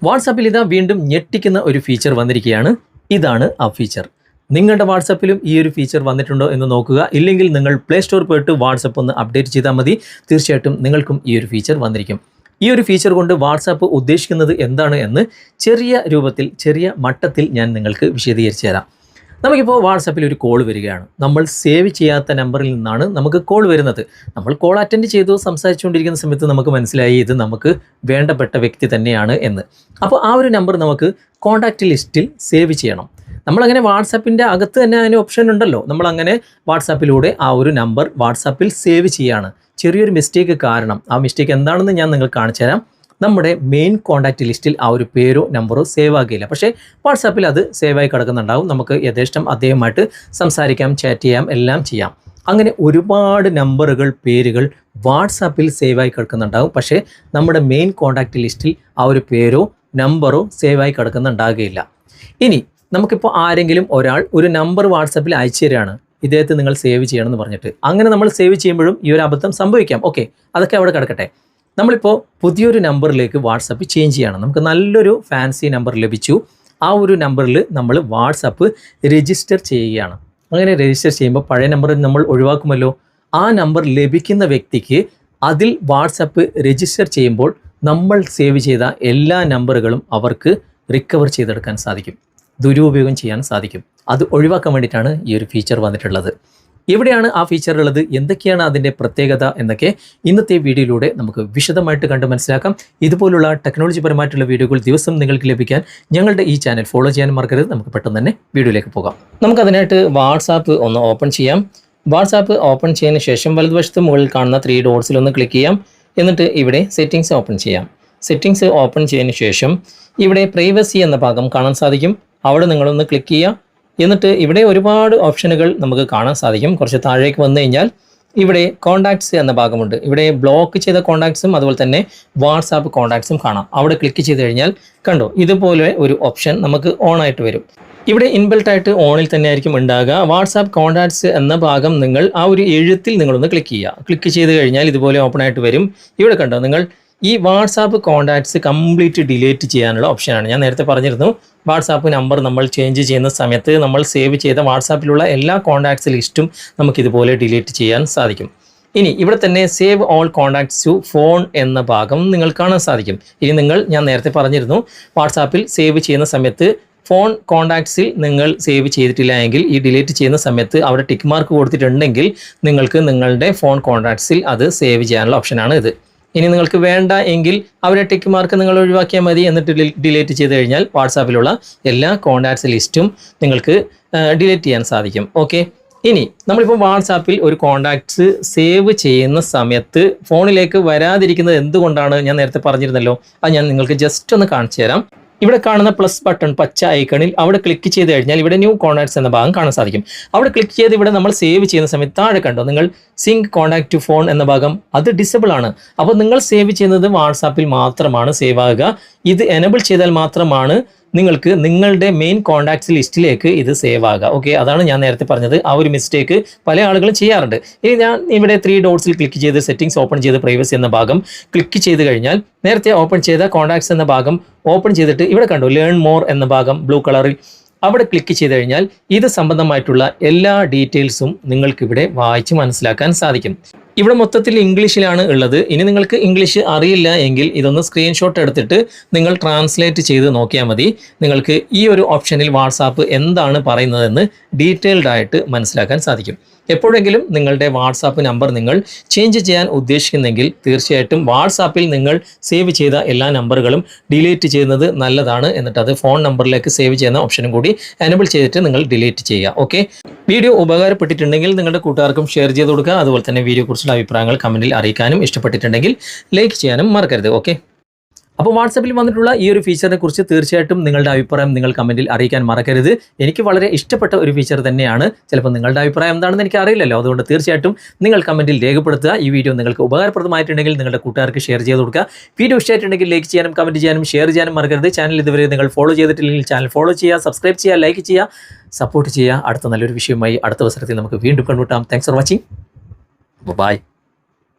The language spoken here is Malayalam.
വാട്സാപ്പിൽ ഇതാ വീണ്ടും ഞെട്ടിക്കുന്ന ഒരു ഫീച്ചർ വന്നിരിക്കുകയാണ്. ഇതാണ് ആ ഫീച്ചർ. നിങ്ങളുടെ വാട്സാപ്പിലും ഈ ഒരു ഫീച്ചർ വന്നിട്ടുണ്ടോ എന്ന് നോക്കുക. ഇല്ലെങ്കിൽ നിങ്ങൾ പ്ലേ സ്റ്റോർ പോയിട്ട് വാട്സാപ്പ് ഒന്ന് അപ്ഡേറ്റ് ചെയ്താൽ മതി. തീർച്ചയായിട്ടും നിങ്ങൾക്കും ഈ ഒരു ഫീച്ചർ വന്നിരിക്കും. ഈ ഒരു ഫീച്ചർ കൊണ്ട് വാട്സാപ്പ് ഉദ്ദേശിക്കുന്നത് എന്താണ് എന്ന് ചെറിയ രൂപത്തിൽ, ചെറിയ മട്ടത്തിൽ ഞാൻ നിങ്ങൾക്ക് വിശദീകരിച്ചു തരാം. നമുക്കിപ്പോൾ വാട്സാപ്പിൽ ഒരു കോൾ വരികയാണ്. നമ്മൾ സേവ് ചെയ്യാത്ത നമ്പറിൽ നിന്നാണ് നമുക്ക് കോൾ വരുന്നത്. നമ്മൾ കോൾ അറ്റൻഡ് ചെയ്തു സംസാരിച്ചുകൊണ്ടിരിക്കുന്ന സമയത്ത് നമുക്ക് മനസ്സിലായി ഇത് നമുക്ക് വേണ്ടപ്പെട്ട വ്യക്തി തന്നെയാണ് എന്ന്. അപ്പോൾ ആ ഒരു നമ്പർ നമുക്ക് കോൺടാക്റ്റ് ലിസ്റ്റിൽ സേവ് ചെയ്യണം. നമ്മളങ്ങനെ വാട്സാപ്പിൻ്റെ അകത്ത് തന്നെ അതിന് ഓപ്ഷൻ ഉണ്ടല്ലോ. നമ്മളങ്ങനെ വാട്സാപ്പിലൂടെ ആ ഒരു നമ്പർ വാട്സാപ്പിൽ സേവ് ചെയ്യുകയാണ്. ചെറിയൊരു മിസ്റ്റേക്ക് കാരണം, ആ മിസ്റ്റേക്ക് എന്താണെന്ന് ഞാൻ നിങ്ങൾക്ക് കാണിച്ചു തരാം. നമ്മുടെ മെയിൻ കോൺടാക്റ്റ് ലിസ്റ്റിൽ ആ ഒരു പേരോ നമ്പറോ സേവ് ആകില്ല. പക്ഷേ വാട്സാപ്പിൽ അത് സേവായി കിടക്കുന്നുണ്ടാവും. നമുക്ക് യഥേഷ്ടം അദ്ദേഹമായിട്ട് സംസാരിക്കാം, ചാറ്റ് ചെയ്യാം, എല്ലാം ചെയ്യാം. അങ്ങനെ ഒരുപാട് നമ്പറുകൾ, പേരുകൾ വാട്സാപ്പിൽ സേവായി കിടക്കുന്നുണ്ടാവും. പക്ഷേ നമ്മുടെ മെയിൻ കോൺടാക്റ്റ് ലിസ്റ്റിൽ ആ ഒരു പേരോ നമ്പറോ സേവായി കിടക്കുന്നുണ്ടാകുകയില്ല. ഇനി നമുക്കിപ്പോൾ ആരെങ്കിലും ഒരാൾ ഒരു നമ്പർ വാട്സാപ്പിൽ അയച്ചു തരികയാണ്, ഇദ്ദേഹത്തെ നിങ്ങൾ സേവ് ചെയ്യണമെന്ന് പറഞ്ഞിട്ട്. അങ്ങനെ നമ്മൾ സേവ് ചെയ്യുമ്പോഴും ഈ ഒരു അബദ്ധം സംഭവിക്കാം. ഓക്കെ, അതൊക്കെ അവിടെ കിടക്കട്ടെ. നമ്മളിപ്പോൾ പുതിയൊരു നമ്പറിലേക്ക് വാട്സാപ്പ് ചേഞ്ച് ചെയ്യണം. നമുക്ക് നല്ലൊരു ഫാൻസി നമ്പർ ലഭിച്ചു. ആ ഒരു നമ്പറിൽ നമ്മൾ വാട്സാപ്പ് രജിസ്റ്റർ ചെയ്യുകയാണ്. അങ്ങനെ രജിസ്റ്റർ ചെയ്യുമ്പോൾ പഴയ നമ്പർ നമ്മൾ ഒഴിവാക്കുമല്ലോ. ആ നമ്പർ ലഭിക്കുന്ന വ്യക്തിക്ക് അതിൽ വാട്സാപ്പ് രജിസ്റ്റർ ചെയ്യുമ്പോൾ നമ്മൾ സേവ് ചെയ്ത എല്ലാ നമ്പറുകളും അവർക്ക് റിക്കവർ ചെയ്തെടുക്കാൻ സാധിക്കും, ദുരുപയോഗം ചെയ്യാൻ സാധിക്കും. അത് ഒഴിവാക്കാൻ വേണ്ടിയിട്ടാണ് ഈ ഒരു ഫീച്ചർ വന്നിട്ടുള്ളത്. എവിടെയാണ് ആ ഫീച്ചർ ഉള്ളത്, എന്തൊക്കെയാണ് അതിൻ്റെ പ്രത്യേകത എന്നൊക്കെ ഇന്നത്തെ വീഡിയോയിലൂടെ നമുക്ക് വിശദമായിട്ട് കണ്ട് മനസ്സിലാക്കാം. ഇതുപോലുള്ള ടെക്നോളജി പരമായിട്ടുള്ള വീഡിയോകൾ ദിവസം നിങ്ങൾക്ക് ലഭിക്കാൻ ഞങ്ങളുടെ ഈ ചാനൽ ഫോളോ ചെയ്യാൻ മറക്കരുത്. നമുക്ക് പെട്ടെന്ന് തന്നെ വീഡിയോയിലേക്ക് പോകാം. നമുക്കതിനായിട്ട് വാട്സാപ്പ് ഒന്ന് ഓപ്പൺ ചെയ്യാം. വാട്സാപ്പ് ഓപ്പൺ ചെയ്തതിന് ശേഷം വലതുവശത്ത് മുകളിൽ കാണുന്ന 3 ഡോട്ട്സിൽ ഒന്ന് ക്ലിക്ക് ചെയ്യാം. എന്നിട്ട് ഇവിടെ സെറ്റിങ്സ് ഓപ്പൺ ചെയ്യാം. സെറ്റിങ്സ് ഓപ്പൺ ചെയ്തതിന് ശേഷം ഇവിടെ പ്രൈവസി എന്ന ഭാഗം കാണാൻ സാധിക്കും. അവിടെ നിങ്ങളൊന്ന് ക്ലിക്ക് ചെയ്യുക. എന്നിട്ട് ഇവിടെ ഒരുപാട് ഓപ്ഷനുകൾ നമുക്ക് കാണാൻ സാധിക്കും. കുറച്ച് താഴേക്ക് വന്നു കഴിഞ്ഞാൽ ഇവിടെ കോൺടാക്ട്സ് എന്ന ഭാഗമുണ്ട്. ഇവിടെ ബ്ലോക്ക് ചെയ്ത കോൺടാക്ട്സും അതുപോലെ തന്നെ വാട്സാപ്പ് കോൺടാക്ട്സും കാണാം. അവിടെ ക്ലിക്ക് ചെയ്ത് കഴിഞ്ഞാൽ കണ്ടോ, ഇതുപോലെ ഒരു ഓപ്ഷൻ നമുക്ക് ഓൺ ആയിട്ട് വരും. ഇവിടെ ഇൻബിൽട്ടായിട്ട് ഓണിൽ തന്നെ ആയിരിക്കും ഉണ്ടാകുക. വാട്സാപ്പ് കോൺടാക്ട്സ് എന്ന ഭാഗം നിങ്ങൾ ആ ഒരു എഴുത്തിൽ നിങ്ങളൊന്ന് ക്ലിക്ക് ചെയ്യുക. ക്ലിക്ക് ചെയ്ത് കഴിഞ്ഞാൽ ഇതുപോലെ ഓപ്പൺ ആയിട്ട് വരും. ഇവിടെ കണ്ടോ, നിങ്ങൾ ഈ വാട്സാപ്പ് കോൺടാക്ട്സ് കംപ്ലീറ്റ് ഡിലീറ്റ് ചെയ്യാനുള്ള ഓപ്ഷനാണ്. ഞാൻ നേരത്തെ പറഞ്ഞിരുന്നു, വാട്സാപ്പ് നമ്പർ നമ്മൾ ചേഞ്ച് ചെയ്യുന്ന സമയത്ത് നമ്മൾ സേവ് ചെയ്ത വാട്സാപ്പിലുള്ള എല്ലാ കോൺടാക്ട്സ് ലിസ്റ്റും നമുക്കിതുപോലെ ഡിലീറ്റ് ചെയ്യാൻ സാധിക്കും. ഇനി ഇവിടെ തന്നെ save all contacts to phone എന്ന ഭാഗം നിങ്ങൾ കാണാൻ സാധിക്കും. ഇനി ഞാൻ നേരത്തെ പറഞ്ഞിരുന്നു, വാട്സാപ്പിൽ സേവ് ചെയ്യുന്ന സമയത്ത് ഫോൺ കോൺടാക്ട്സിൽ നിങ്ങൾ സേവ് ചെയ്തിട്ടില്ല എങ്കിൽ ഈ ഡിലീറ്റ് ചെയ്യുന്ന സമയത്ത് അവിടെ ടിക്ക് മാർക്ക് കൊടുത്തിട്ടുണ്ടെങ്കിൽ നിങ്ങൾക്ക് നിങ്ങളുടെ ഫോൺ കോൺടാക്ട്സിൽ അത് സേവ് ചെയ്യാനുള്ള ഓപ്ഷനാണ് ഇത്. ഇനി നിങ്ങൾക്ക് വേണ്ട എങ്കിൽ അവരെ ടിക്ക് മാർക്ക് നിങ്ങൾ ഒഴിവാക്കിയാൽ മതി. എന്നിട്ട് ഡിലീറ്റ് ചെയ്ത് കഴിഞ്ഞാൽ വാട്സാപ്പിലുള്ള എല്ലാ കോൺടാക്ട്സ് ലിസ്റ്റും നിങ്ങൾക്ക് ഡിലീറ്റ് ചെയ്യാൻ സാധിക്കും. ഓക്കെ, ഇനി നമ്മളിപ്പോൾ വാട്സാപ്പിൽ ഒരു കോൺടാക്ട്സ് സേവ് ചെയ്യുന്ന സമയത്ത് ഫോണിലേക്ക് വരാതിരിക്കുന്നത് എന്തുകൊണ്ടാണ് ഞാൻ നേരത്തെ പറഞ്ഞിരുന്നല്ലോ. അത് ഞാൻ നിങ്ങൾക്ക് ജസ്റ്റ് ഒന്ന് കാണിച്ചു തരാം. ഇവിടെ കാണുന്ന പ്ലസ് ബട്ടൺ, പച്ച ഐക്കണിൽ അവിടെ ക്ലിക്ക് ചെയ്ത് കഴിഞ്ഞാൽ ഇവിടെ ന്യൂ കോൺടാക്ട്സ് എന്ന ഭാഗം കാണാൻ സാധിക്കും. അവിടെ ക്ലിക്ക് ചെയ്ത് ഇവിടെ നമ്മൾ സേവ് ചെയ്യുന്ന സമയത്ത് താഴെ കണ്ടോ, നിങ്ങൾ സിങ്ക് കോൺടാക്ട് ടു ഫോൺ എന്ന ഭാഗം അത് ഡിസബിൾ ആണ്. അപ്പോൾ നിങ്ങൾ സേവ് ചെയ്യുന്നത് വാട്സാപ്പിൽ മാത്രമാണ് സേവ് ആകുക. ഇത് എനബിൾ ചെയ്താൽ മാത്രമാണ് നിങ്ങൾക്ക് നിങ്ങളുടെ മെയിൻ കോൺടാക്ട്സ് ലിസ്റ്റിലേക്ക് ഇത് സേവ് ആകുക. ഓക്കെ, അതാണ് ഞാൻ നേരത്തെ പറഞ്ഞത്. ആ ഒരു മിസ്റ്റേക്ക് പല ആളുകളും ചെയ്യാറുണ്ട്. ഇനി ഞാൻ ഇവിടെ 3 ഡോട്ട്സിൽ ക്ലിക്ക് ചെയ്ത് സെറ്റിങ്സ് ഓപ്പൺ ചെയ്ത് പ്രൈവസി എന്ന ഭാഗം ക്ലിക്ക് ചെയ്ത് കഴിഞ്ഞാൽ നേരത്തെ ഓപ്പൺ ചെയ്ത കോൺടാക്ട്സ് എന്ന ഭാഗം ഓപ്പൺ ചെയ്തിട്ട് ഇവിടെ കണ്ടു ലേൺ മോർ എന്ന ഭാഗം ബ്ലൂ കളറിൽ, അവിടെ ക്ലിക്ക് ചെയ്ത് കഴിഞ്ഞാൽ ഇത് സംബന്ധമായിട്ടുള്ള എല്ലാ ഡീറ്റെയിൽസും നിങ്ങൾക്കിവിടെ വായിച്ച് മനസ്സിലാക്കാൻ സാധിക്കും. ഇവിടെ മൊത്തത്തിൽ ഇംഗ്ലീഷിലാണ് ഉള്ളത്. ഇനി നിങ്ങൾക്ക് ഇംഗ്ലീഷ് അറിയില്ല എങ്കിൽ ഇതൊന്ന് സ്ക്രീൻഷോട്ട് എടുത്തിട്ട് നിങ്ങൾ ട്രാൻസ്ലേറ്റ് ചെയ്ത് നോക്കിയാൽ മതി. നിങ്ങൾക്ക് ഈ ഒരു ഓപ്ഷനിൽ വാട്സാപ്പ് എന്താണ് പറയുന്നതെന്ന് ഡീറ്റെയിൽഡ് ആയിട്ട് മനസ്സിലാക്കാൻ സാധിക്കും. എപ്പോഴെങ്കിലും നിങ്ങളുടെ വാട്സാപ്പ് നമ്പർ നിങ്ങൾ ചേഞ്ച് ചെയ്യാൻ ഉദ്ദേശിക്കുന്നെങ്കിൽ തീർച്ചയായിട്ടും വാട്സാപ്പിൽ നിങ്ങൾ സേവ് ചെയ്ത എല്ലാ നമ്പറുകളും ഡിലീറ്റ് ചെയ്യുന്നത് നല്ലതാണ്. എന്നിട്ട് അത് ഫോൺ നമ്പറിലേക്ക് സേവ് ചെയ്യുന്ന ഓപ്ഷനും കൂടി എനബിൾ ചെയ്തിട്ട് നിങ്ങൾ ഡിലീറ്റ് ചെയ്യുക. ഓക്കെ, വീഡിയോ ഉപകാരപ്പെട്ടിട്ടുണ്ടെങ്കിൽ നിങ്ങളുടെ കൂട്ടുകാർക്കും ഷെയർ ചെയ്ത് കൊടുക്കുക. അതുപോലെ തന്നെ വീഡിയോയെക്കുറിച്ചുള്ള അഭിപ്രായങ്ങൾ കമൻറ്റിൽ അറിയിക്കാനും, ഇഷ്ടപ്പെട്ടിട്ടുണ്ടെങ്കിൽ ലൈക്ക് ചെയ്യാനും മറക്കരുത്. ഓക്കെ, അപ്പോൾ വാട്സാപ്പിൽ വന്നിട്ടുള്ള ഈ ഒരു ഫീച്ചറിനെ കുറിച്ച് തീർച്ചയായിട്ടും നിങ്ങളുടെ അഭിപ്രായം നിങ്ങൾ കമൻറ്റിൽ അറിയിക്കാൻ മറക്കരുത്. എനിക്ക് വളരെ ഇഷ്ടപ്പെട്ട ഒരു ഫീച്ചർ തന്നെയാണ്. ചിലപ്പോൾ നിങ്ങളുടെ അഭിപ്രായം എന്താണെന്ന് എനിക്ക് അറിയില്ലല്ലോ. അതുകൊണ്ട് തീർച്ചയായിട്ടും നിങ്ങൾ കമൻറ്റിൽ രേഖപ്പെടുത്തുക. ഈ വീഡിയോ നിങ്ങൾക്ക് ഉപകാരപ്രദമായിട്ടുണ്ടെങ്കിൽ നിങ്ങളുടെ കൂട്ടുകാർക്ക് ഷെയർ ചെയ്ത് കൊടുക്കുക. വീഡിയോ ഇഷ്ടമായിട്ടുണ്ടെങ്കിൽ ലൈക്ക് ചെയ്യാനും കമൻറ്റ് ചെയ്യാനും ഷെയർ ചെയ്യാനും മറക്കരുത്. ചാനൽ ഇതുവരെ നിങ്ങൾ ഫോളോ ചെയ്തിട്ടില്ലെങ്കിൽ ചാനൽ ഫോളോ ചെയ്യുക, സബ്സ്ക്രൈബ് ചെയ്യുക, ലൈക്ക് ചെയ്യുക, സപ്പോർട്ട് ചെയ്യുക. അടുത്ത നല്ലൊരു വിഷയവുമായി അടുത്ത അവസരത്തിൽ നമുക്ക് വീണ്ടും കണ്ടുമുട്ടാം. Thanks for watching. ബൈ.